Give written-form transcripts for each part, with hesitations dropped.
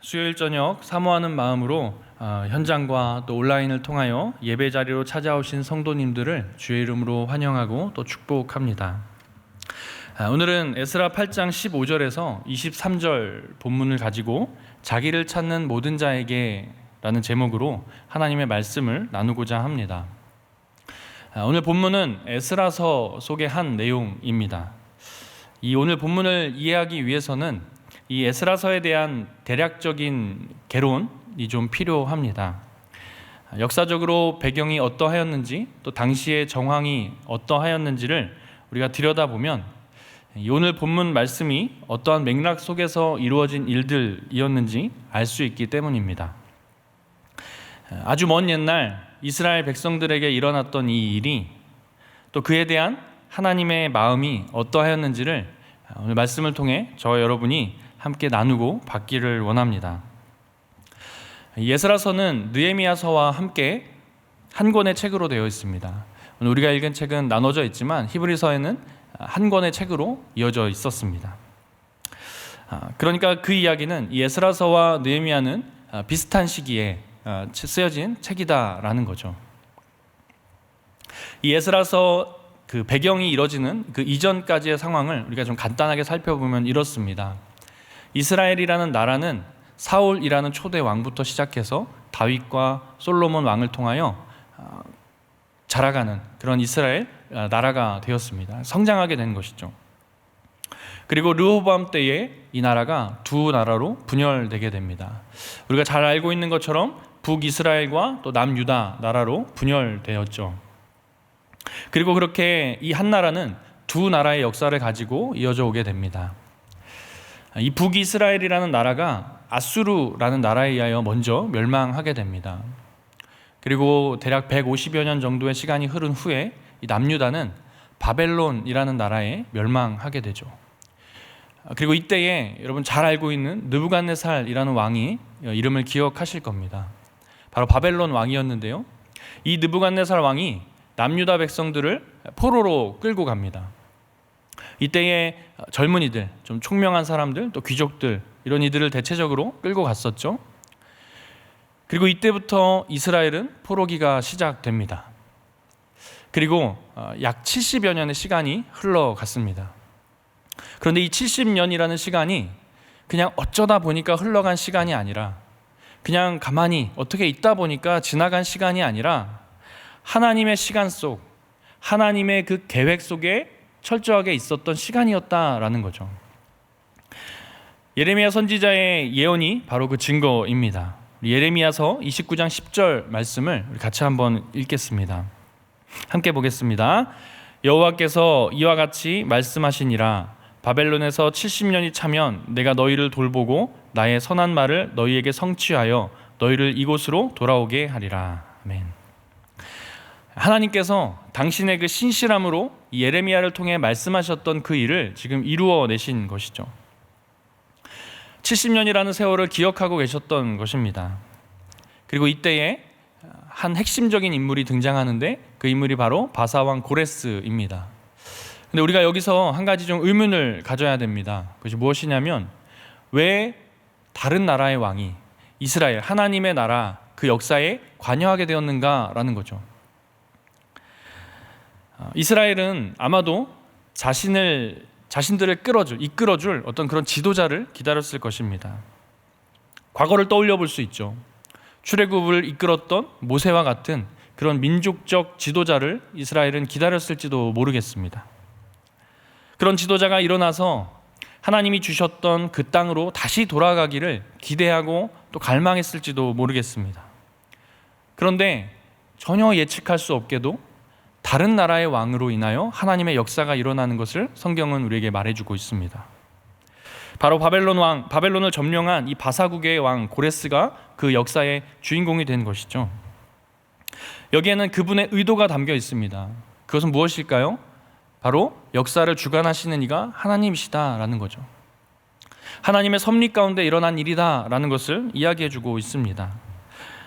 수요일 저녁 사모하는 마음으로 현장과 또 온라인을 통하여 예배 자리로 찾아오신 성도님들을 주의 이름으로 환영하고 또 축복합니다. 오늘은 에스라 8장 15절에서 23절 본문을 가지고 자기를 찾는 모든 자에게 라는 제목으로 하나님의 말씀을 나누고자 합니다. 오늘 본문은 에스라서 속의 한 내용입니다. 이 오늘 본문을 이해하기 위해서는 이 에스라서에 대한 대략적인 개론이 좀 필요합니다. 역사적으로 배경이 어떠하였는지 또 당시의 정황이 어떠하였는지를 우리가 들여다보면 오늘 본문 말씀이 어떠한 맥락 속에서 이루어진 일들이었는지 알 수 있기 때문입니다. 아주 먼 옛날 이스라엘 백성들에게 일어났던 이 일이 또 그에 대한 하나님의 마음이 어떠하였는지를 오늘 말씀을 통해 저와 여러분이 함께 나누고 받기를 원합니다. 에스라서는 느헤미야서와 함께 한 권의 책으로 되어 있습니다. 오늘 우리가 읽은 책은 나눠져 있지만 히브리서에는 한 권의 책으로 이어져 있었습니다. 그러니까 그 이야기는 이 에스라서와 느헤미야는 비슷한 시기에 쓰여진 책이다라는 거죠. 이 에스라서 그 배경이 이뤄지는 그 이전까지의 상황을 우리가 좀 간단하게 살펴보면 이렇습니다. 이스라엘이라는 나라는 사울이라는 초대 왕부터 시작해서 다윗과 솔로몬 왕을 통하여 자라가는 그런 이스라엘 나라가 되었습니다. 성장하게 된 것이죠. 그리고 르호보암 때에 이 나라가 두 나라로 분열되게 됩니다. 우리가 잘 알고 있는 것처럼 북이스라엘과 또 남유다 나라로 분열되었죠. 그리고 그렇게 이 한 나라는 두 나라의 역사를 가지고 이어져 오게 됩니다. 이 북이스라엘이라는 나라가 아수르라는 나라에 의하여 먼저 멸망하게 됩니다. 그리고 대략 150여 년 정도의 시간이 흐른 후에 이 남유다는 바벨론이라는 나라에 멸망하게 되죠. 그리고 이때에 여러분 잘 알고 있는 느부갓네살이라는 왕이 이름을 기억하실 겁니다. 바로 바벨론 왕이었는데요. 이 느부갓네살 왕이 남유다 백성들을 포로로 끌고 갑니다. 이때에 젊은이들, 좀 총명한 사람들, 또 귀족들 이런 이들을 대체적으로 끌고 갔었죠. 그리고 이때부터 이스라엘은 포로기가 시작됩니다. 그리고 약 70여 년의 시간이 흘러갔습니다. 그런데 이 70년이라는 시간이 그냥 어쩌다 보니까 흘러간 시간이 아니라 그냥 가만히 어떻게 있다 보니까 지나간 시간이 아니라 하나님의 시간 속, 하나님의 그 계획 속에 철저하게 있었던 시간이었다라는 거죠. 예레미야 선지자의 예언이 바로 그 증거입니다. 예레미야서 29장 10절 말씀을 우리 같이 한번 읽겠습니다. 함께 보겠습니다. 여호와께서 이와 같이 말씀하시니라. 바벨론에서 70년이 차면 내가 너희를 돌보고 나의 선한 말을 너희에게 성취하여 너희를 이곳으로 돌아오게 하리라. 아멘. 하나님께서 당신의 그 신실함으로 예레미야를 통해 말씀하셨던 그 일을 지금 이루어내신 것이죠. 70년이라는 세월을 기억하고 계셨던 것입니다. 그리고 이때에 한 핵심적인 인물이 등장하는데 그 인물이 바로 바사왕 고레스입니다. 근데 우리가 여기서 한 가지 좀 의문을 가져야 됩니다. 그것이 무엇이냐면 왜 다른 나라의 왕이 이스라엘, 하나님의 나라 그 역사에 관여하게 되었는가라는 거죠. 이스라엘은 아마도 자신들을 이끌어줄 어떤 그런 지도자를 기다렸을 것입니다. 과거를 떠올려 볼 수 있죠. 출애굽을 이끌었던 모세와 같은 그런 민족적 지도자를 이스라엘은 기다렸을지도 모르겠습니다. 그런 지도자가 일어나서 하나님이 주셨던 그 땅으로 다시 돌아가기를 기대하고 또 갈망했을지도 모르겠습니다. 그런데 전혀 예측할 수 없게도 다른 나라의 왕으로 인하여 하나님의 역사가 일어나는 것을 성경은 우리에게 말해주고 있습니다. 바로 바벨론을 점령한 이 바사국의 왕 고레스가 그 역사의 주인공이 된 것이죠. 여기에는 그분의 의도가 담겨 있습니다. 그것은 무엇일까요? 바로 역사를 주관하시는 이가 하나님이시다라는 거죠. 하나님의 섭리 가운데 일어난 일이다라는 것을 이야기해주고 있습니다.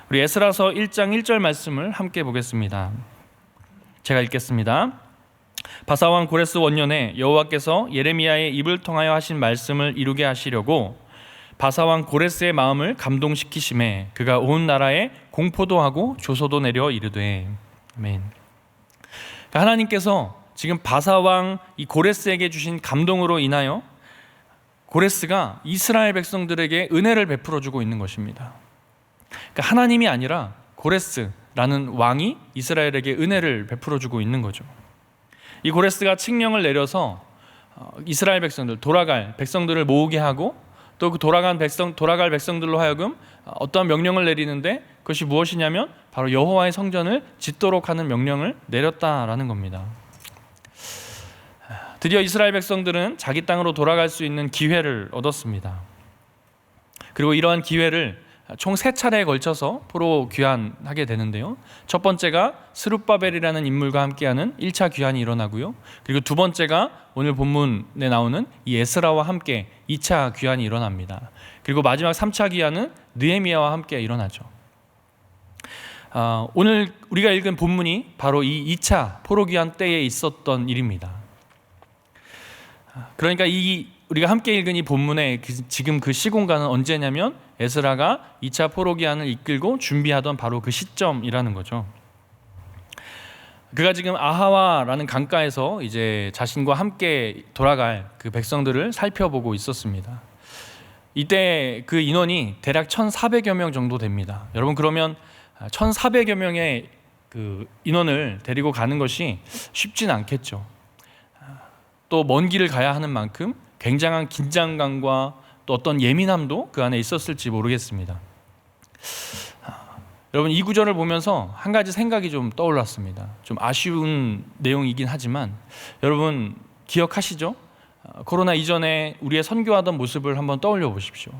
우리 에스라서 1장 1절 말씀을 함께 보겠습니다. 제가 읽겠습니다. 바사왕 고레스 원년에 여호와께서 예레미야의 입을 통하여 하신 말씀을 이루게 하시려고 바사왕 고레스의 마음을 감동시키심에 그가 온 나라에 공포도 하고 조소도 내려 이르되. 아멘. 하나님께서 지금 바사왕 이 고레스에게 주신 감동으로 인하여 고레스가 이스라엘 백성들에게 은혜를 베풀어 주고 있는 것입니다. 그러니까 하나님이 아니라 고레스라는 왕이 이스라엘에게 은혜를 베풀어 주고 있는 거죠. 이 고레스가 칙령을 내려서 이스라엘 백성들, 돌아갈 백성들을 모으게 하고 또 그 돌아갈 백성들로 하여금 어떠한 명령을 내리는데 그것이 무엇이냐면 바로 여호와의 성전을 짓도록 하는 명령을 내렸다라는 겁니다. 드디어 이스라엘 백성들은 자기 땅으로 돌아갈 수 있는 기회를 얻었습니다. 그리고 이러한 기회를 총 3차례에 걸쳐서 포로 귀환하게 되는데요. 첫 번째가 스룹바벨이라는 인물과 함께하는 1차 귀환이 일어나고요. 그리고 두 번째가 오늘 본문에 나오는 이 에스라와 함께 2차 귀환이 일어납니다. 그리고 마지막 3차 귀환은 느헤미야와 함께 일어나죠. 오늘 우리가 읽은 본문이 바로 이 2차 포로 귀환 때에 있었던 일입니다. 그러니까 우리가 함께 읽은 이 본문의 지금 그 시공간은 언제냐면 에스라가 2차 포로 귀환을 이끌고 준비하던 바로 그 시점이라는 거죠. 그가 지금 아하와라는 강가에서 이제 자신과 함께 돌아갈 그 백성들을 살펴보고 있었습니다. 이때 그 인원이 대략 1,400여 명 정도 됩니다. 여러분, 그러면 1,400여 명의 그 인원을 데리고 가는 것이 쉽진 않겠죠. 또 먼 길을 가야 하는 만큼 굉장한 긴장감과 또 어떤 예민함도 그 안에 있었을지 모르겠습니다. 여러분, 이 구절을 보면서 한 가지 생각이 좀 떠올랐습니다. 좀 아쉬운 내용이긴 하지만 여러분 기억하시죠? 코로나 이전에 우리의 선교하던 모습을 한번 떠올려 보십시오.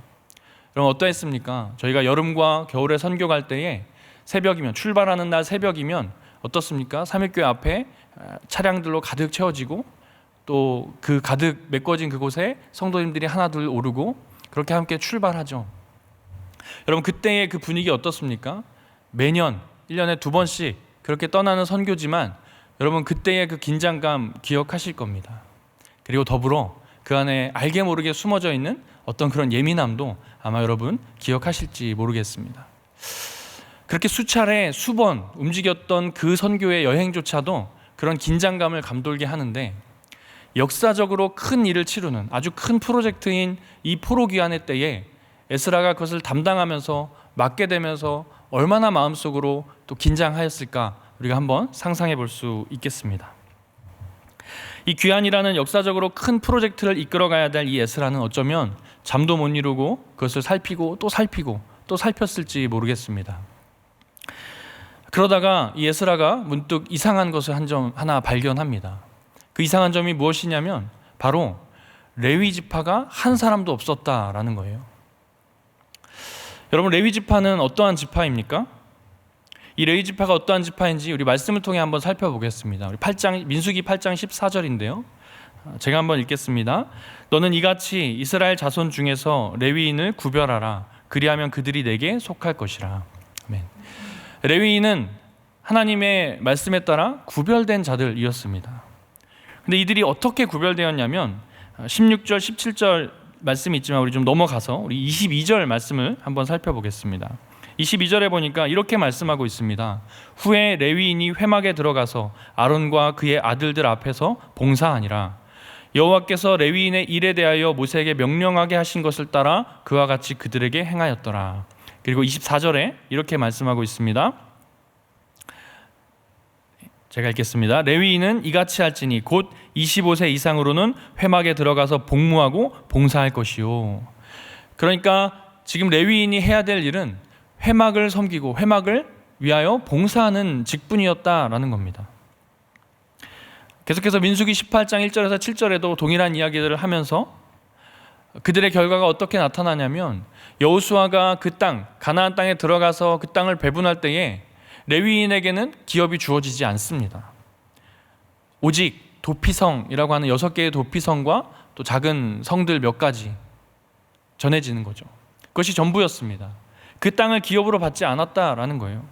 여러분, 어떠했습니까? 저희가 여름과 겨울에 선교 갈 때에 새벽이면, 출발하는 날 새벽이면 어떻습니까? 삼일교회 앞에 차량들로 가득 채워지고 또 그 가득 메꿔진 그곳에 성도님들이 하나 둘 오르고 그렇게 함께 출발하죠. 여러분, 그때의 그 분위기 어떻습니까? 매년 1년에 2번씩 그렇게 떠나는 선교지만 여러분, 그때의 그 긴장감 기억하실 겁니다. 그리고 더불어 그 안에 알게 모르게 숨어져 있는 어떤 그런 예민함도 아마 여러분 기억하실지 모르겠습니다. 그렇게 수차례 수번 움직였던 그 선교의 여행조차도 그런 긴장감을 감돌게 하는데, 역사적으로 큰 일을 치르는 아주 큰 프로젝트인 이 포로 귀환의 때에 에스라가 그것을 담당하면서 맡게 되면서 얼마나 마음속으로 또 긴장하였을까, 우리가 한번 상상해 볼 수 있겠습니다. 이 귀환이라는 역사적으로 큰 프로젝트를 이끌어가야 될 이 에스라는 어쩌면 잠도 못 이루고 그것을 살피고 또 살피고 또 살폈을지 모르겠습니다. 그러다가 이 에스라가 문득 이상한 것을 하나 발견합니다. 그 이상한 점이 무엇이냐면 바로 레위 지파가 한 사람도 없었다라는 거예요. 여러분, 레위 지파는 어떠한 지파입니까? 이 레위 지파가 어떠한 지파인지 우리 말씀을 통해 한번 살펴보겠습니다. 우리 민수기 8장 14절인데요. 제가 한번 읽겠습니다. 너는 이같이 이스라엘 자손 중에서 레위인을 구별하라. 그리하면 그들이 내게 속할 것이라. 아멘. 레위인은 하나님의 말씀에 따라 구별된 자들이었습니다. 근데 이들이 어떻게 구별되었냐면 16절, 17절 말씀이 있지만 우리 좀 넘어가서 우리 22절 말씀을 한번 살펴보겠습니다. 22절에 보니까 이렇게 말씀하고 있습니다. 후에 레위인이 회막에 들어가서 아론과 그의 아들들 앞에서 봉사하니라. 여호와께서 레위인의 일에 대하여 모세에게 명령하게 하신 것을 따라 그와 같이 그들에게 행하였더라. 그리고 24절에 이렇게 말씀하고 있습니다. 제가 읽겠습니다. 레위인은 이같이 할지니 곧 25세 이상으로는 회막에 들어가서 복무하고 봉사할 것이요. 그러니까 지금 레위인이 해야 될 일은 회막을 섬기고 회막을 위하여 봉사하는 직분이었다라는 겁니다. 계속해서 민수기 18장 1절에서 7절에도 동일한 이야기들을 하면서 그들의 결과가 어떻게 나타나냐면 여호수아가 그 땅, 가나안 땅에 들어가서 그 땅을 배분할 때에 레위인에게는 기업이 주어지지 않습니다. 오직 도피성이라고 하는 6개의 도피성과 또 작은 성들 몇 가지 전해지는 거죠. 그것이 전부였습니다. 그 땅을 기업으로 받지 않았다라는 거예요.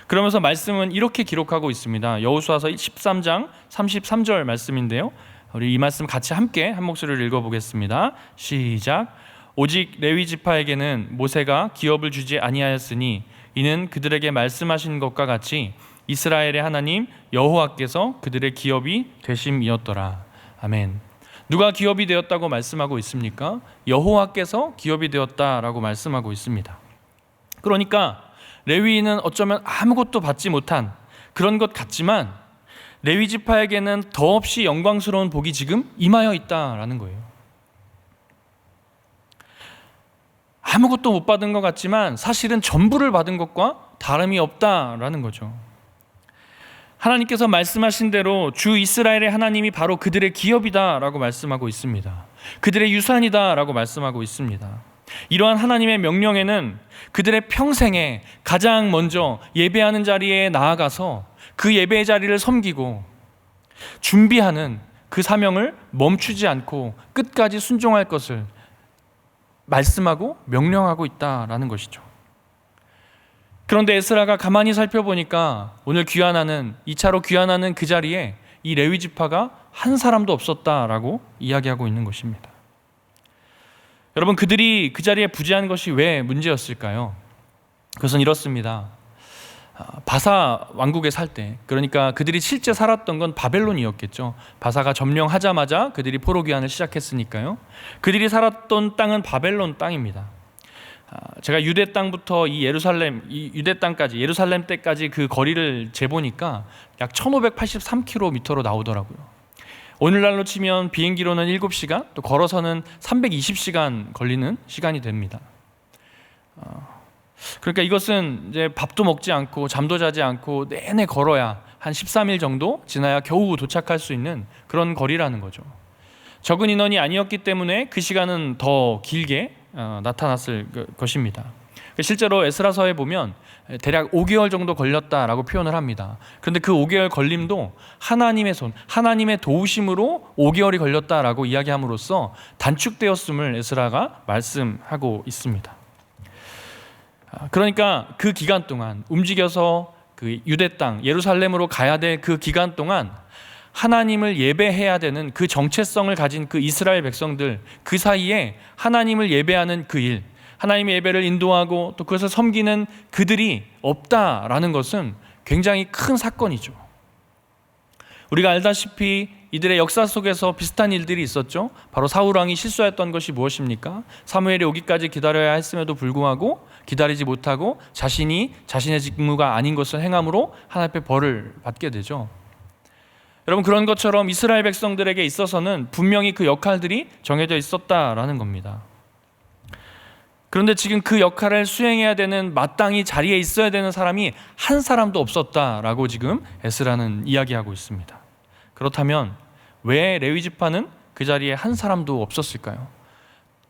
그러면서 말씀은 이렇게 기록하고 있습니다. 여호수아서 13장 33절 말씀인데요. 우리 이 말씀 같이 함께 한 목소리를 읽어보겠습니다. 시작. 오직 레위 지파에게는 모세가 기업을 주지 아니하였으니 이는 그들에게 말씀하신 것과 같이 이스라엘의 하나님 여호와께서 그들의 기업이 되심이었더라. 아멘. 누가 기업이 되었다고 말씀하고 있습니까? 여호와께서 기업이 되었다라고 말씀하고 있습니다. 그러니까 레위인은 어쩌면 아무것도 받지 못한 그런 것 같지만 레위 지파에게는 더없이 영광스러운 복이 지금 임하여 있다라는 거예요. 아무것도 못 받은 것 같지만 사실은 전부를 받은 것과 다름이 없다라는 거죠. 하나님께서 말씀하신 대로 주 이스라엘의 하나님이 바로 그들의 기업이다라고 말씀하고 있습니다. 그들의 유산이다라고 말씀하고 있습니다. 이러한 하나님의 명령에는 그들의 평생에 가장 먼저 예배하는 자리에 나아가서 그 예배의 자리를 섬기고 준비하는 그 사명을 멈추지 않고 끝까지 순종할 것을 말씀하고 명령하고 있다라는 것이죠. 그런데 에스라가 가만히 살펴보니까 오늘 귀환하는 2차로 귀환하는 그 자리에 이 레위 지파가 한 사람도 없었다라고 이야기하고 있는 것입니다. 여러분, 그들이 그 자리에 부재한 것이 왜 문제였을까요? 그것은 이렇습니다. 바사 왕국에 살 때, 그러니까 그들이 실제 살았던 건 바벨론이었겠죠. 바사가 점령하자마자 그들이 포로 귀환을 시작했으니까요. 그들이 살았던 땅은 바벨론 땅입니다. 제가 유대 땅부터 이 유대 땅까지, 예루살렘 때까지 그 거리를 재보니까 약 1583km로 나오더라고요. 오늘날로 치면 비행기로는 7시간, 또 걸어서는 320시간 걸리는 시간이 됩니다. 그러니까 이것은 이제 밥도 먹지 않고 잠도 자지 않고 내내 걸어야 한 13일 정도 지나야 겨우 도착할 수 있는 그런 거리라는 거죠. 적은 인원이 아니었기 때문에 그 시간은 더 길게 나타났을 것입니다. 실제로 에스라서에 보면 대략 5개월 정도 걸렸다라고 표현을 합니다. 그런데 그 5개월 걸림도 하나님의 손, 하나님의 도우심으로 5개월이 걸렸다라고 이야기함으로써 단축되었음을 에스라가 말씀하고 있습니다. 그러니까 그 기간 동안 움직여서 그 유대 땅 예루살렘으로 가야 될 그 기간 동안 하나님을 예배해야 되는 그 정체성을 가진 그 이스라엘 백성들, 그 사이에 하나님을 예배하는 그 일, 하나님의 예배를 인도하고 또 그것을 섬기는 그들이 없다라는 것은 굉장히 큰 사건이죠. 우리가 알다시피 이들의 역사 속에서 비슷한 일들이 있었죠. 바로 사울 왕이 실수했던 것이 무엇입니까? 사무엘이 오기까지 기다려야 했음에도 불구하고 기다리지 못하고 자신이 자신의 직무가 아닌 것을 행함으로 하나님 앞에 벌을 받게 되죠. 여러분, 그런 것처럼 이스라엘 백성들에게 있어서는 분명히 그 역할들이 정해져 있었다라는 겁니다. 그런데 지금 그 역할을 수행해야 되는, 마땅히 자리에 있어야 되는 사람이 한 사람도 없었다라고 지금 에스라는 이야기하고 있습니다. 그렇다면 왜 레위 지파는 그 자리에 한 사람도 없었을까요?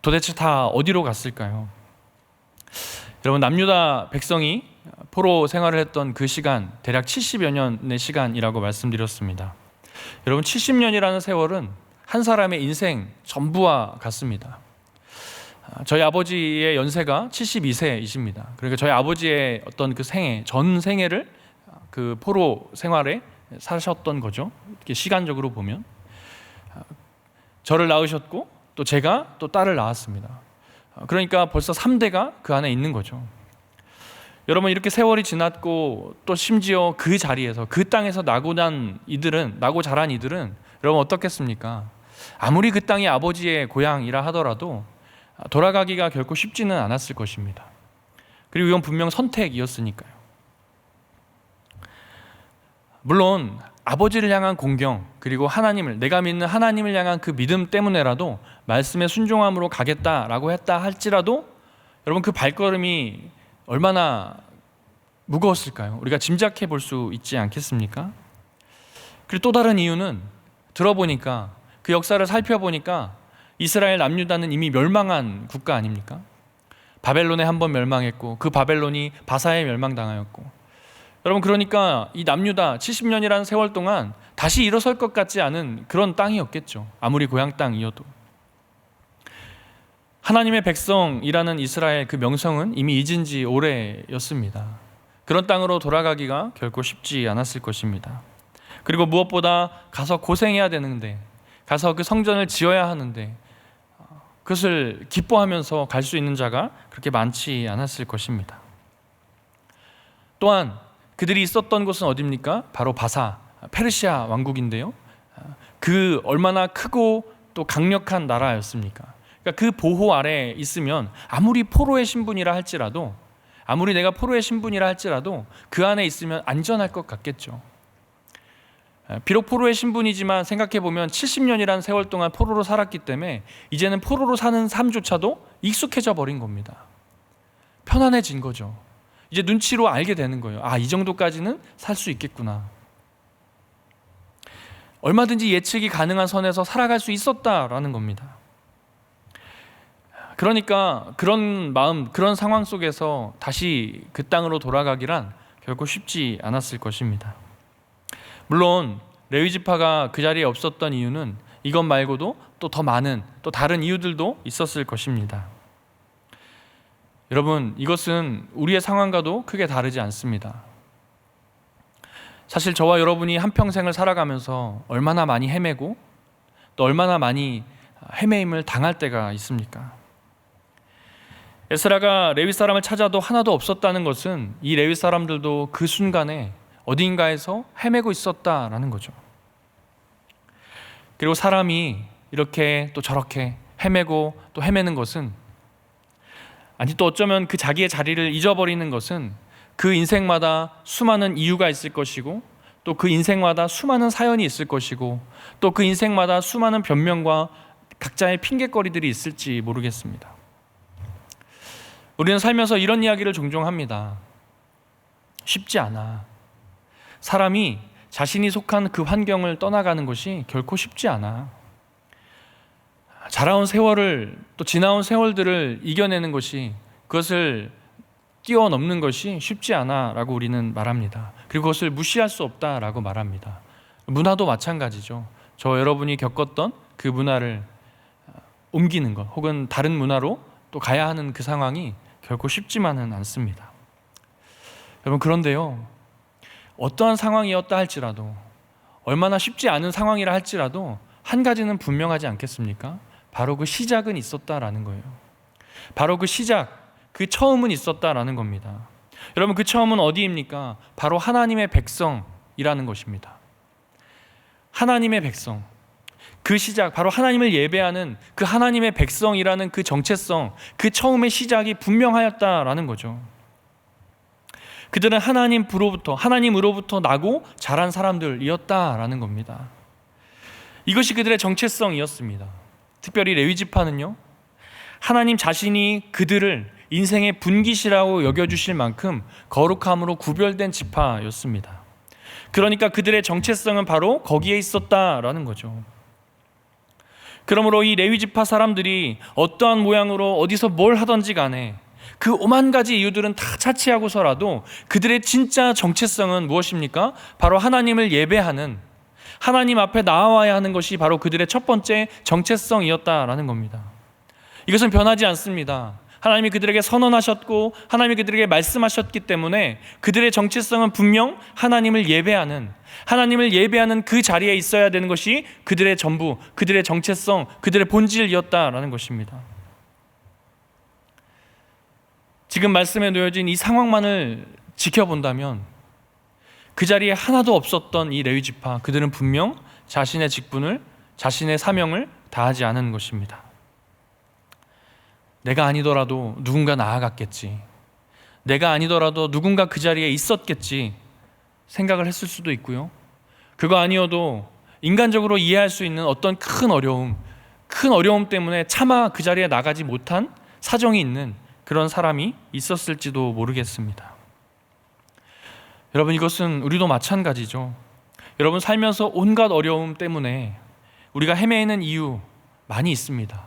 도대체 다 어디로 갔을까요? 여러분, 남유다 백성이 포로 생활을 했던 그 시간, 대략 70여 년의 시간이라고 말씀드렸습니다. 여러분, 70년이라는 세월은 한 사람의 인생 전부와 같습니다. 저희 아버지의 연세가 72세이십니다. 그러니까 저희 아버지의 어떤 그 생애, 전 생애를 그 포로 생활에 사셨던 거죠. 이렇게 시간적으로 보면. 저를 낳으셨고 또 제가 또 딸을 낳았습니다. 그러니까 벌써 3대가 그 안에 있는 거죠. 여러분, 이렇게 세월이 지났고 또 심지어 그 자리에서, 그 땅에서 나고 자란 이들은 여러분 어떻겠습니까? 아무리 그 땅이 아버지의 고향이라 하더라도 돌아가기가 결코 쉽지는 않았을 것입니다. 그리고 이건 분명 선택이었으니까요. 물론 아버지를 향한 공경, 그리고 내가 믿는 하나님을 향한 그 믿음 때문에라도 말씀에 순종함으로 가겠다라고 했다 할지라도 여러분, 그 발걸음이 얼마나 무거웠을까요? 우리가 짐작해 볼 수 있지 않겠습니까? 그리고 또 다른 이유는, 들어보니까, 그 역사를 살펴보니까 이스라엘 남유다는 이미 멸망한 국가 아닙니까? 바벨론에 한번 멸망했고 그 바벨론이 바사에 멸망당하였고, 여러분, 그러니까 이 남유다 70년이라는 세월 동안 다시 일어설 것 같지 않은 그런 땅이었겠죠. 아무리 고향 땅이어도. 하나님의 백성이라는 이스라엘 그 명성은 이미 잊은 지 오래였습니다. 그런 땅으로 돌아가기가 결코 쉽지 않았을 것입니다. 그리고 무엇보다 가서 고생해야 되는데, 가서 그 성전을 지어야 하는데, 그것을 기뻐하면서 갈 수 있는 자가 그렇게 많지 않았을 것입니다. 또한 그들이 있었던 곳은 어디입니까? 바로 바사, 페르시아 왕국인데요. 그 얼마나 크고 또 강력한 나라였습니까? 그러니까 그 보호 아래에 있으면 아무리 포로의 신분이라 할지라도, 아무리 내가 포로의 신분이라 할지라도 그 안에 있으면 안전할 것 같겠죠. 비록 포로의 신분이지만 생각해보면 70년이라는 세월 동안 포로로 살았기 때문에 이제는 포로로 사는 삶조차도 익숙해져 버린 겁니다. 편안해진 거죠. 이제 눈치로 알게 되는 거예요. 아, 이 정도까지는 살 수 있겠구나. 얼마든지 예측이 가능한 선에서 살아갈 수 있었다라는 겁니다. 그러니까 그런 마음, 그런 상황 속에서 다시 그 땅으로 돌아가기란 결코 쉽지 않았을 것입니다. 물론 레위 지파가 그 자리에 없었던 이유는 이것 말고도 또 더 많은 또 다른 이유들도 있었을 것입니다. 여러분, 이것은 우리의 상황과도 크게 다르지 않습니다. 사실 저와 여러분이 한평생을 살아가면서 얼마나 많이 헤매고 또 얼마나 많이 헤매임을 당할 때가 있습니까? 에스라가 레위 사람을 찾아도 하나도 없었다는 것은 이 레위 사람들도 그 순간에 어딘가에서 헤매고 있었다라는 거죠. 그리고 사람이 이렇게 또 저렇게 헤매고 또 헤매는 것은, 아니 또 어쩌면 그 자기의 자리를 잊어버리는 것은 그 인생마다 수많은 이유가 있을 것이고 또 그 인생마다 수많은 사연이 있을 것이고 또 그 인생마다 수많은 변명과 각자의 핑계거리들이 있을지 모르겠습니다. 우리는 살면서 이런 이야기를 종종 합니다. 쉽지 않아. 사람이 자신이 속한 그 환경을 떠나가는 것이 결코 쉽지 않아. 자라온 세월을, 또 지나온 세월들을 이겨내는 것이, 그것을 뛰어넘는 것이 쉽지 않아 라고 우리는 말합니다. 그리고 그것을 무시할 수 없다 라고 말합니다. 문화도 마찬가지죠. 저 여러분이 겪었던 그 문화를 옮기는 것, 혹은 다른 문화로 또 가야 하는 그 상황이 결코 쉽지만은 않습니다. 여러분, 그런데요, 어떠한 상황이었다 할지라도, 얼마나 쉽지 않은 상황이라 할지라도 한 가지는 분명하지 않겠습니까? 바로 그 시작은 있었다라는 거예요. 바로 그 시작, 그 처음은 있었다라는 겁니다. 여러분, 그 처음은 어디입니까? 바로 하나님의 백성이라는 것입니다. 하나님의 백성, 그 시작, 바로 하나님을 예배하는 그 하나님의 백성이라는 그 정체성, 그 처음의 시작이 분명하였다라는 거죠. 그들은 하나님으로부터 나고 자란 사람들이었다라는 겁니다. 이것이 그들의 정체성이었습니다. 특별히 레위 지파는요, 하나님 자신이 그들을 인생의 분깃이라고 여겨주실 만큼 거룩함으로 구별된 지파였습니다. 그러니까 그들의 정체성은 바로 거기에 있었다라는 거죠. 그러므로 이 레위 지파 사람들이 어떠한 모양으로 어디서 뭘 하든지 간에 그 오만 가지 이유들은 다 차치하고서라도 그들의 진짜 정체성은 무엇입니까? 바로 하나님을 예배하는, 하나님 앞에 나와야 하는 것이 바로 그들의 첫 번째 정체성이었다라는 겁니다. 이것은 변하지 않습니다. 하나님이 그들에게 선언하셨고 하나님이 그들에게 말씀하셨기 때문에 그들의 정체성은 분명 하나님을 예배하는 그 자리에 있어야 되는 것이 그들의 전부, 그들의 정체성, 그들의 본질이었다라는 것입니다. 지금 말씀에 놓여진 이 상황만을 지켜본다면 그 자리에 하나도 없었던 이 레위 지파, 그들은 분명 자신의 직분을, 자신의 사명을 다하지 않은 것입니다. 내가 아니더라도 누군가 나아갔겠지, 내가 아니더라도 누군가 그 자리에 있었겠지 생각을 했을 수도 있고요, 그거 아니어도 인간적으로 이해할 수 있는 어떤 큰 어려움 때문에 차마 그 자리에 나가지 못한 사정이 있는 그런 사람이 있었을지도 모르겠습니다. 여러분, 이것은 우리도 마찬가지죠. 여러분, 살면서 온갖 어려움 때문에 우리가 헤매는 이유 많이 있습니다.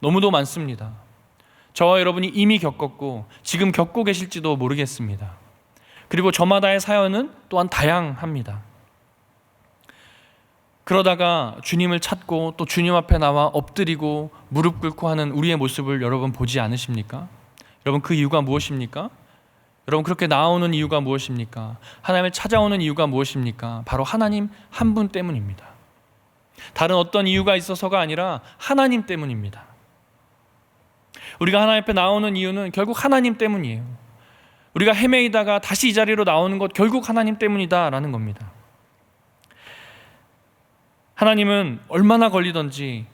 너무도 많습니다. 저와 여러분이 이미 겪었고 지금 겪고 계실지도 모르겠습니다. 그리고 저마다의 사연은 또한 다양합니다. 그러다가 주님을 찾고 또 주님 앞에 나와 엎드리고 무릎 꿇고 하는 우리의 모습을 여러분 보지 않으십니까? 여러분, 그 이유가 무엇입니까? 여러분, 그렇게 나아오는 이유가 무엇입니까? 하나님을 찾아오는 이유가 무엇입니까? 바로 하나님 한 분 때문입니다. 다른 어떤 이유가 있어서가 아니라 하나님 때문입니다. 우리가 하나님 앞에 나오는 이유는 결국 하나님 때문이에요. 우리가 헤매이다가 다시 이 자리로 나오는 것 결국 하나님 때문이다라는 겁니다. 하나님은 얼마나 걸리든지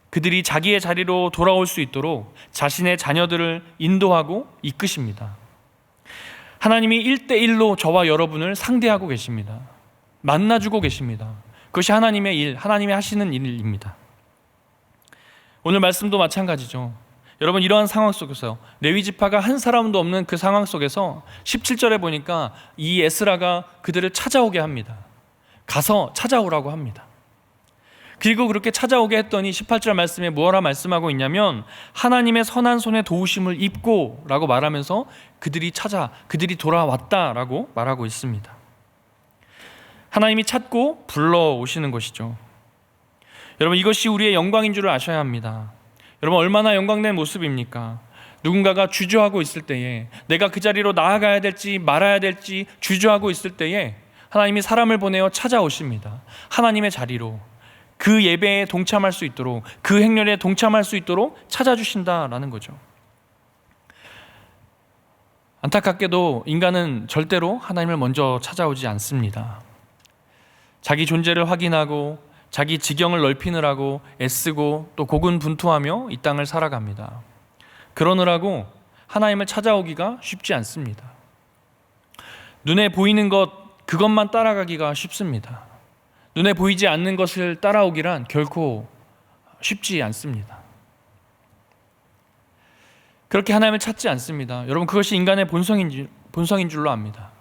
그들이 자기의 자리로 돌아올 수 있도록 자신의 자녀들을 인도하고 이끄십니다. 하나님이 1대1로 저와 여러분을 상대하고 계십니다. 만나주고 계십니다. 그것이 하나님의 일, 하나님이 하시는 일입니다. 오늘 말씀도 마찬가지죠. 여러분, 이러한 상황 속에서 레위 지파가 한 사람도 없는 그 상황 속에서 17절에 보니까 이 에스라가 그들을 찾아오게 합니다. 가서 찾아오라고 합니다. 그리고 그렇게 찾아오게 했더니 18절 말씀에 뭐라 말씀하고 있냐면 하나님의 선한 손에 도우심을 입고 라고 말하면서 그들이 돌아왔다라고 말하고 있습니다. 하나님이 찾고 불러오시는 것이죠. 여러분, 이것이 우리의 영광인 줄을 아셔야 합니다. 여러분, 얼마나 영광된 모습입니까? 누군가가 주저하고 있을 때에, 내가 그 자리로 나아가야 될지 말아야 될지 주저하고 있을 때에 하나님이 사람을 보내어 찾아오십니다. 하나님의 자리로, 그 예배에 동참할 수 있도록, 그 행렬에 동참할 수 있도록 찾아주신다라는 거죠. 안타깝게도 인간은 절대로 하나님을 먼저 찾아오지 않습니다. 자기 존재를 확인하고 자기 지경을 넓히느라고 애쓰고 또 고군분투하며 이 땅을 살아갑니다. 그러느라고 하나님을 찾아오기가 쉽지 않습니다. 눈에 보이는 것, 그것만 따라가기가 쉽습니다. 눈에 보이지 않는 것을 따라오기란 결코 쉽지 않습니다. 그렇게 하나님을 찾지 않습니다. 여러분, 그것이 인간의 본성인 줄로 압니다.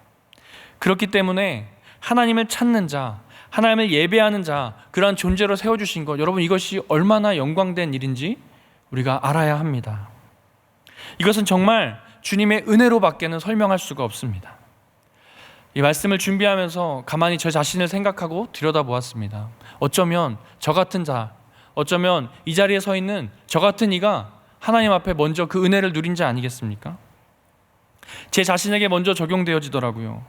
그렇기 때문에 하나님을 찾는 자, 하나님을 예배하는 자, 그러한 존재로 세워주신 것, 여러분, 이것이 얼마나 영광된 일인지 우리가 알아야 합니다. 이것은 정말 주님의 은혜로밖에는 설명할 수가 없습니다. 이 말씀을 준비하면서 가만히 저 자신을 생각하고 들여다보았습니다. 어쩌면 저 같은 자, 어쩌면 이 자리에 서 있는 저 같은 이가 하나님 앞에 먼저 그 은혜를 누린 자 아니겠습니까? 제 자신에게 먼저 적용되어지더라고요.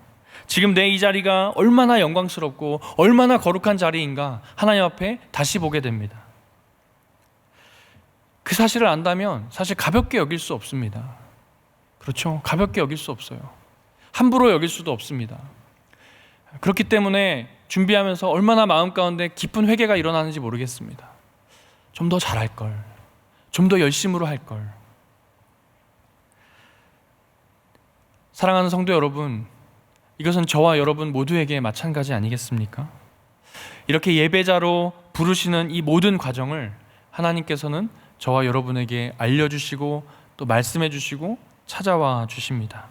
지금 내 이 자리가 얼마나 영광스럽고 얼마나 거룩한 자리인가 하나님 앞에 다시 보게 됩니다. 그 사실을 안다면 사실 가볍게 여길 수 없습니다. 그렇죠? 가볍게 여길 수 없어요. 함부로 여길 수도 없습니다. 그렇기 때문에 준비하면서 얼마나 마음 가운데 깊은 회개가 일어나는지 모르겠습니다. 좀 더 잘할 걸, 좀 더 열심으로 할 걸. 사랑하는 성도 여러분, 이것은 저와 여러분 모두에게 마찬가지 아니겠습니까? 이렇게 예배자로 부르시는 이 모든 과정을 하나님께서는 저와 여러분에게 알려주시고 또 말씀해 주시고 찾아와 주십니다.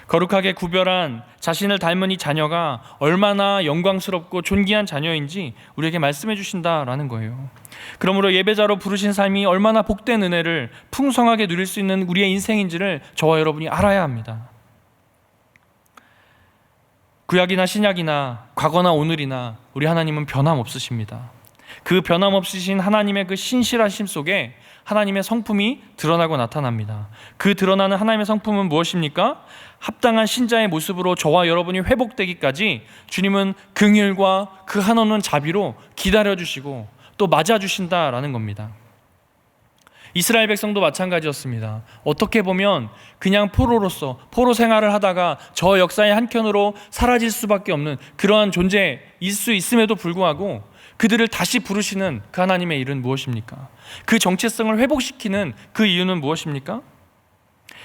거룩하게 구별한 자신을 닮은 이 자녀가 얼마나 영광스럽고 존귀한 자녀인지 우리에게 말씀해 주신다라는 거예요. 그러므로 예배자로 부르신 삶이 얼마나 복된 은혜를 풍성하게 누릴 수 있는 우리의 인생인지를 저와 여러분이 알아야 합니다. 구약이나 신약이나 과거나 오늘이나 우리 하나님은 변함없으십니다. 그 변함없으신 하나님의 그 신실하심 속에 하나님의 성품이 드러나고 나타납니다. 그 드러나는 하나님의 성품은 무엇입니까? 합당한 신자의 모습으로 저와 여러분이 회복되기까지 주님은 긍휼과 그 한없는 자비로 기다려주시고 또 맞아주신다라는 겁니다. 이스라엘 백성도 마찬가지였습니다. 어떻게 보면 그냥 포로 생활을 하다가 저 역사의 한켠으로 사라질 수밖에 없는 그러한 존재일 수 있음에도 불구하고 그들을 다시 부르시는 그 하나님의 일은 무엇입니까? 그 정체성을 회복시키는 그 이유는 무엇입니까?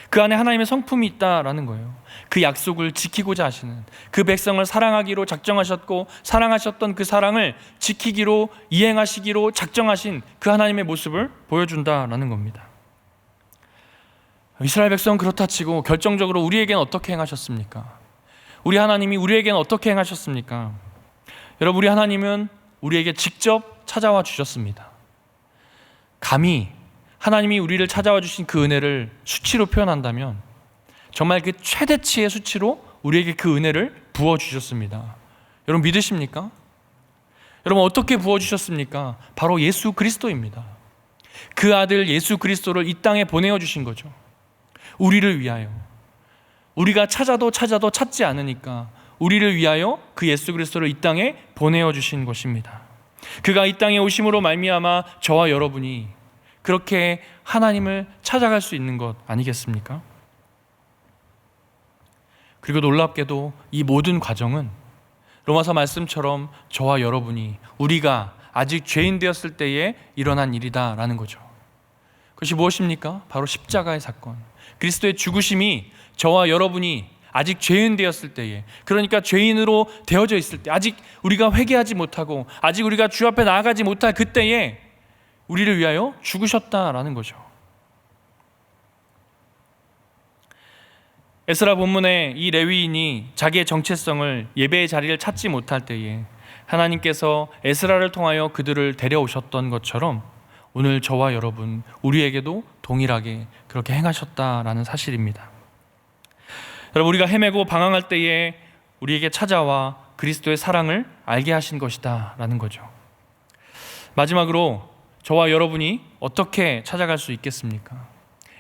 그 안에 하나님의 성품이 있다라는 거예요. 그 약속을 지키고자 하시는, 그 백성을 사랑하기로 작정하셨고 사랑하셨던 그 사랑을 지키기로 이행하시기로 작정하신 그 하나님의 모습을 보여준다라는 겁니다. 이스라엘 백성은 그렇다 치고 결정적으로 우리에게는 어떻게 행하셨습니까? 우리 하나님이 우리에게는 어떻게 행하셨습니까? 여러분, 우리 하나님은 우리에게 직접 찾아와 주셨습니다. 감히 하나님이 우리를 찾아와 주신 그 은혜를 수치로 표현한다면 정말 그 최대치의 수치로 우리에게 그 은혜를 부어주셨습니다. 여러분, 믿으십니까? 여러분, 어떻게 부어주셨습니까? 바로 예수 그리스도입니다. 그 아들 예수 그리스도를 이 땅에 보내어 주신 거죠. 우리를 위하여. 우리가 찾아도 찾지 않으니까 우리를 위하여 그 예수 그리스도를 이 땅에 보내어 주신 것입니다. 그가 이 땅에 오심으로 말미암아 저와 여러분이 그렇게 하나님을 찾아갈 수 있는 것 아니겠습니까? 그리고 놀랍게도 이 모든 과정은 로마서 말씀처럼 저와 여러분이, 우리가 아직 죄인 되었을 때에 일어난 일이다라는 거죠. 그것이 무엇입니까? 바로 십자가의 사건. 그리스도의 죽으심이 저와 여러분이 아직 죄인 되었을 때에, 그러니까 죄인으로 되어져 있을 때, 아직 우리가 회개하지 못하고 아직 우리가 주 앞에 나아가지 못할 그때에 우리를 위하여 죽으셨다라는 거죠. 에스라 본문에 이 레위인이 자기의 정체성을, 예배의 자리를 찾지 못할 때에 하나님께서 에스라를 통하여 그들을 데려오셨던 것처럼 오늘 저와 여러분, 우리에게도 동일하게 그렇게 행하셨다라는 사실입니다. 여러분, 우리가 헤매고 방황할 때에 우리에게 찾아와 그리스도의 사랑을 알게 하신 것이다 라는 거죠. 마지막으로 저와 여러분이 어떻게 찾아갈 수 있겠습니까?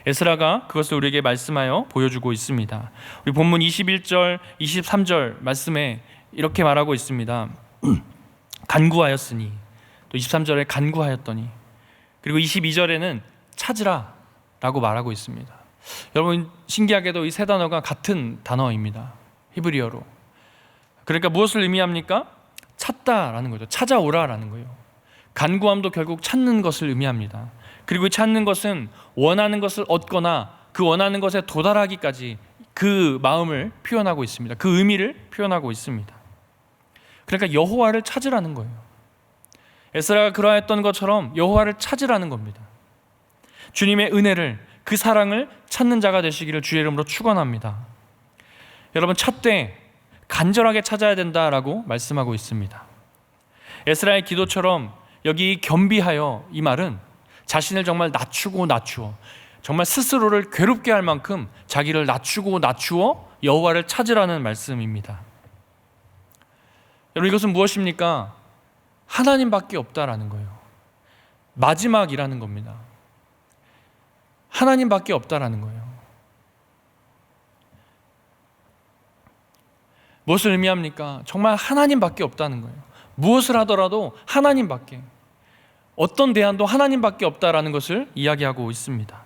에스라가 그것을 우리에게 말씀하여 보여주고 있습니다. 우리 본문 21절, 23절 말씀에 이렇게 말하고 있습니다. 간구하였으니, 또 23절에 간구하였더니, 그리고 22절에는 찾으라 라고 말하고 있습니다. 여러분, 신기하게도 이 세 단어가 같은 단어입니다. 히브리어로. 그러니까 무엇을 의미합니까? 찾다라는 거죠. 찾아오라라는 거예요. 간구함도 결국 찾는 것을 의미합니다. 그리고 찾는 것은 원하는 것을 얻거나 그 원하는 것에 도달하기까지 그 마음을 표현하고 있습니다. 그 의미를 표현하고 있습니다. 그러니까 여호와를 찾으라는 거예요. 에스라가 그러했던 것처럼 여호와를 찾으라는 겁니다. 주님의 은혜를, 그 사랑을 찾는 자가 되시기를 주의 이름으로 축원합니다. 여러분, 찾되 간절하게 찾아야 된다라고 말씀하고 있습니다. 에스라의 기도처럼 여기 겸비하여, 이 말은 자신을 정말 낮추어 정말 스스로를 괴롭게 할 만큼 자기를 낮추어 여호와를 찾으라는 말씀입니다. 여러분, 이것은 무엇입니까? 하나님밖에 없다라는 거예요. 마지막이라는 겁니다. 하나님밖에 없다라는 거예요. 무엇을 의미합니까? 정말 하나님밖에 없다는 거예요. 무엇을 하더라도 하나님밖에, 어떤 대안도 하나님밖에 없다라는 것을 이야기하고 있습니다.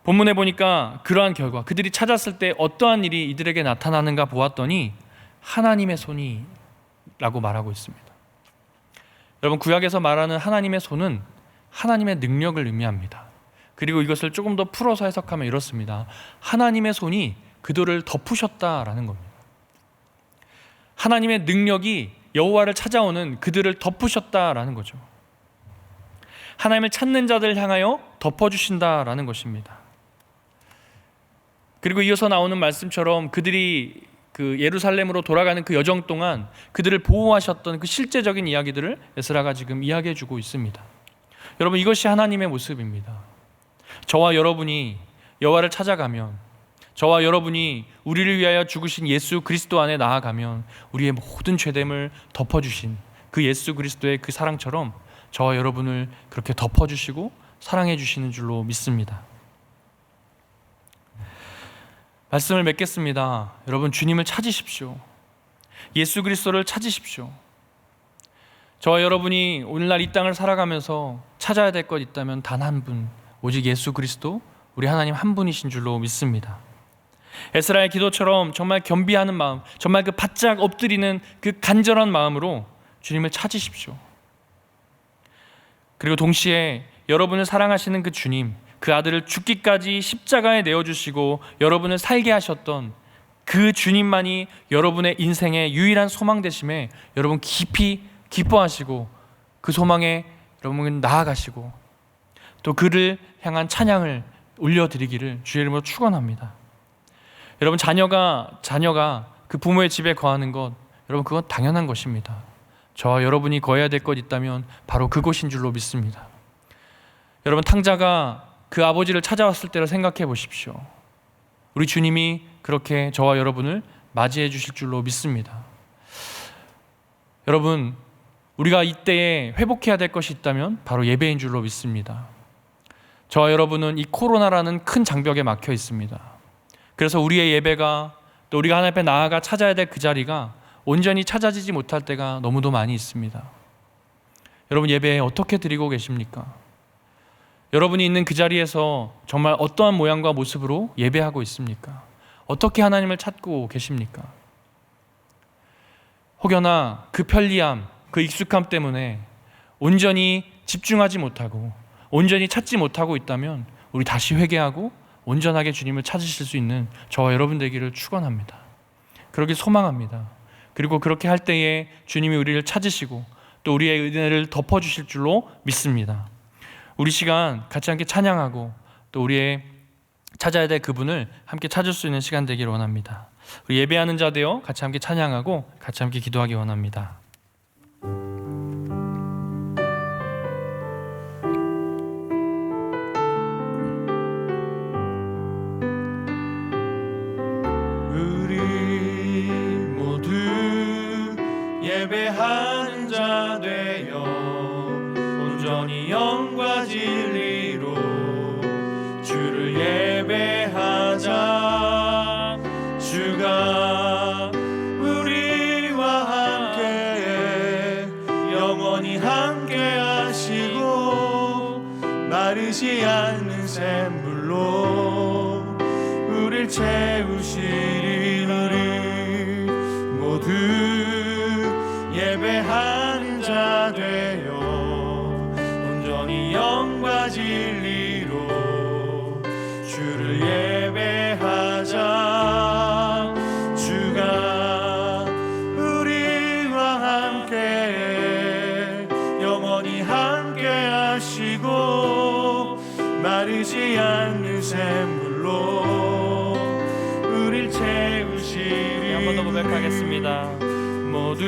본문에 보니까 그러한 결과, 그들이 찾았을 때 어떠한 일이 이들에게 나타나는가 보았더니 하나님의 손이 라고 말하고 있습니다. 여러분, 구약에서 말하는 하나님의 손은 하나님의 능력을 의미합니다. 그리고 이것을 조금 더 풀어서 해석하면 이렇습니다. 하나님의 손이 그들을 덮으셨다라는 겁니다. 하나님의 능력이 여호와를 찾아오는 그들을 덮으셨다라는 거죠. 하나님을 찾는 자들을 향하여 덮어주신다라는 것입니다. 그리고 이어서 나오는 말씀처럼 그들이 그 예루살렘으로 돌아가는 그 여정 동안 그들을 보호하셨던 그 실제적인 이야기들을 에스라가 지금 이야기해 주고 있습니다. 여러분, 이것이 하나님의 모습입니다. 저와 여러분이 여호와를 찾아가면, 저와 여러분이 우리를 위하여 죽으신 예수 그리스도 안에 나아가면 우리의 모든 죄됨을 덮어주신 그 예수 그리스도의 그 사랑처럼 저와 여러분을 그렇게 덮어주시고 사랑해 주시는 줄로 믿습니다. 말씀을 맺겠습니다. 여러분, 주님을 찾으십시오. 예수 그리스도를 찾으십시오. 저와 여러분이 오늘날 이 땅을 살아가면서 찾아야 될 것 있다면 단 한 분, 오직 예수 그리스도, 우리 하나님 한 분이신 줄로 믿습니다. 에스라의 기도처럼 정말 겸비하는 마음, 정말 그 바짝 엎드리는 그 간절한 마음으로 주님을 찾으십시오. 그리고 동시에 여러분을 사랑하시는 그 주님, 그 아들을 죽기까지 십자가에 내어주시고 여러분을 살게 하셨던 그 주님만이 여러분의 인생의 유일한 소망 되심에 여러분 깊이 기뻐하시고 그 소망에 여러분 나아가시고 또 그를 향한 찬양을 올려드리기를 주의 이름으로 축원합니다. 여러분, 자녀가 그 부모의 집에 거하는 것, 여러분, 그건 당연한 것입니다. 저와 여러분이 거해야 될 것 있다면 바로 그곳인 줄로 믿습니다. 여러분, 탕자가 그 아버지를 찾아왔을 때를 생각해 보십시오. 우리 주님이 그렇게 저와 여러분을 맞이해 주실 줄로 믿습니다. 여러분, 우리가 이때에 회복해야 될 것이 있다면 바로 예배인 줄로 믿습니다. 저와 여러분은 이 코로나라는 큰 장벽에 막혀 있습니다. 그래서 우리의 예배가, 또 우리가 하나님 앞에 나아가 찾아야 될 그 자리가 온전히 찾아지지 못할 때가 너무도 많이 있습니다. 여러분, 예배 어떻게 드리고 계십니까? 여러분이 있는 그 자리에서 정말 어떠한 모양과 모습으로 예배하고 있습니까? 어떻게 하나님을 찾고 계십니까? 혹여나 그 편리함, 그 익숙함 때문에 온전히 집중하지 못하고 온전히 찾지 못하고 있다면 우리 다시 회개하고 온전하게 주님을 찾으실 수 있는 저와 여러분 되기를 축원합니다. 그러길 소망합니다. 그리고 그렇게 할 때에 주님이 우리를 찾으시고 또 우리의 은혜를 덮어주실 줄로 믿습니다. 우리 시간 같이 함께 찬양하고 또 우리의 찾아야 될 그분을 함께 찾을 수 있는 시간 되기를 원합니다. 우리 예배하는 자 되어 같이 함께 찬양하고 같이 함께 기도하기 원합니다. 예배하는 자 되어 온전히 영과 진리로 주를 예배하자. 주가 우리와 함께 영원히 함께 하시고 마르지 않는 샘물로 우릴 채우시리. 우리 모두 예배하는 자 되어 온전히 영과 진리로 주를 예배하자. 주가 우리와 함께 영원히 함께 하시고 마르지 않는 샘물로 우릴 채우시리. 한 번 더 고백하겠습니다. 모두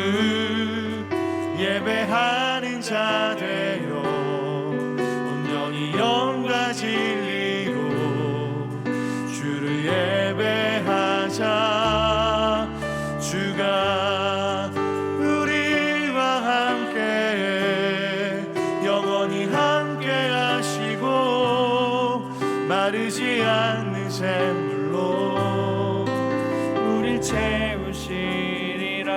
예배하는 자 되어 온전히 영과 진리로 주를 예배하자. 주가 우리와 함께 영원히 함께 하시고 마르지 않는 샘물로 우릴 채우시리라.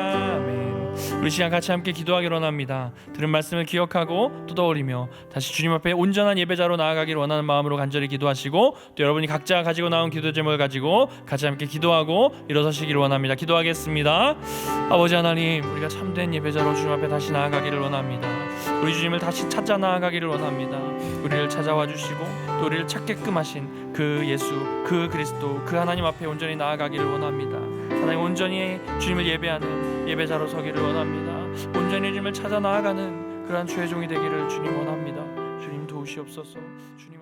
우리 시간 같이 함께 기도하기로 원합니다. 들은 말씀을 기억하고 또 떠올리며 다시 주님 앞에 온전한 예배자로 나아가기를 원하는 마음으로 간절히 기도하시고 또 여러분이 각자 가지고 나온 기도 제목을 가지고 같이 함께 기도하고 일어서시기를 원합니다. 기도하겠습니다. 아버지 하나님, 우리가 참된 예배자로 주님 앞에 다시 나아가기를 원합니다. 우리 주님을 다시 찾아 나아가기를 원합니다. 우리를 찾아와 주시고 또 우리를 찾게끔 하신 그 예수, 그 그리스도, 그 하나님 앞에 온전히 나아가기를 원합니다. 하나님, 온전히 주님을 예배하는 예배자로 서기를 원합니다. 온전히 주님을 찾아 나아가는 그러한 주의 종이 되기를 주님 원합니다. 주님 도우시옵소서. 주님